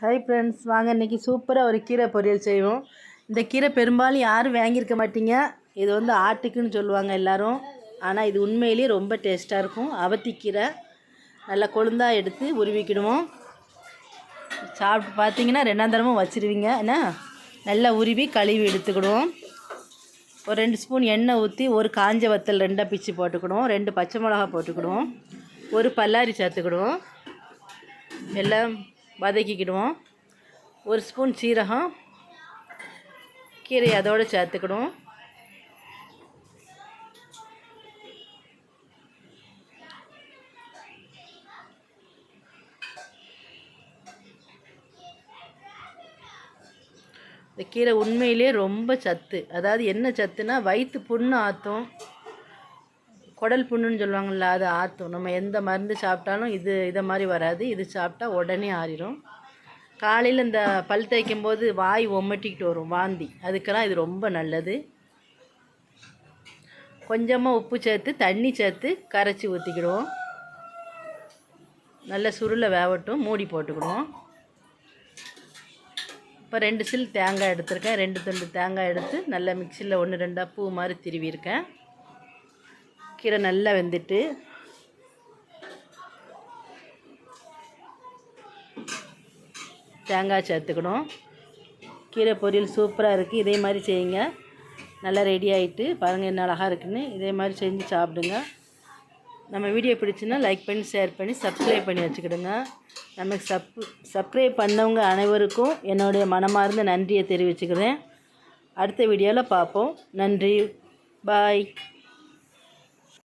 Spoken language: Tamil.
ஹாய் ஃப்ரெண்ட்ஸ், வாங்க இன்றைக்கி சூப்பராக ஒரு கீரை பொரியல் செய்வோம். இந்த கீரை பெரும்பாலும் யாரும் வாங்கியிருக்க மாட்டீங்க. இது ஆட்டுக்குன்னு சொல்லுவாங்க எல்லோரும். ஆனால் இது உண்மையிலேயே ரொம்ப டேஸ்ட்டாக இருக்கும். அவத்திக்கீரை நல்லா கொழுந்தா எடுத்து உருவிக்கிடுவோம். சாப்பிட்டு பார்த்தீங்கன்னா 2ஆம் தரமும் வச்சுருவீங்க. என்ன நல்லா உருவி கழுவி எடுத்துக்கிடுவோம். ஒரு 2 ஸ்பூன் எண்ணெய் ஊற்றி ஒரு காஞ்ச வத்தல் 2 பிச்சு போட்டுக்கிடுவோம். 2 பச்சை மிளகா போட்டுக்கிடுவோம். ஒரு பல்லாரி சேர்த்துக்கிடுவோம். எல்லாம் வதக்கிக்கிடுவோம். ஒரு ஸ்பூன் சீரகம், கீரை அதோடு சேர்த்துக்கிடுவோம். இந்த கீரை உண்மையிலே ரொம்ப சத்து. அதாவது என்ன சத்துனா, வயிற்று புண்ணு ஆற்றும், குடல் புண்ணுன்னு சொல்லுவாங்கள்ல, அது ஆற்றும். நம்ம எந்த மருந்து சாப்பிட்டாலும் இதை மாதிரி வராது. இது சாப்பிட்டா உடனே ஆறிடும். காலையில் இந்த பல் தேய்க்கும் போது வாய் ஒமட்டிக்கிட்டு வரும், வாந்தி, அதுக்கெல்லாம் இது ரொம்ப நல்லது. கொஞ்சமாக உப்பு சேர்த்து தண்ணி சேர்த்து கரைச்சி ஊற்றிக்கிடுவோம். நல்ல சுருளை வேவட்டும், மூடி போட்டுக்கிடுவோம். இப்போ 2 சில் தேங்காய் எடுத்திருக்கேன். 2 துண்டு தேங்காய் எடுத்து நல்லா மிக்சியில் 1-2 பூ மாதிரி திருவியிருக்கேன். கீரை நல்லா வெந்துட்டு தேங்காய் சேர்த்துக்கணும். கீரை பொரியல் சூப்பராக இருக்குது. இதே மாதிரி செய்யுங்க. நல்லா ரெடி ஆகிட்டு பாருங்கள் என்ன அழகாக இருக்குன்னு. இதே மாதிரி செஞ்சு சாப்பிடுங்க. நம்ம வீடியோ பிடிச்சுன்னா லைக் பண்ணி, ஷேர் பண்ணி, சப்ஸ்கிரைப் பண்ணி வச்சுக்கிடுங்க. நமக்கு சப்ஸ்கிரைப் பண்ணவங்க அனைவருக்கும் என்னுடைய மனமார்ந்த நன்றியை தெரிவிச்சுக்கிறேன். அடுத்த வீடியோவில் பார்ப்போம். நன்றி, பாய்.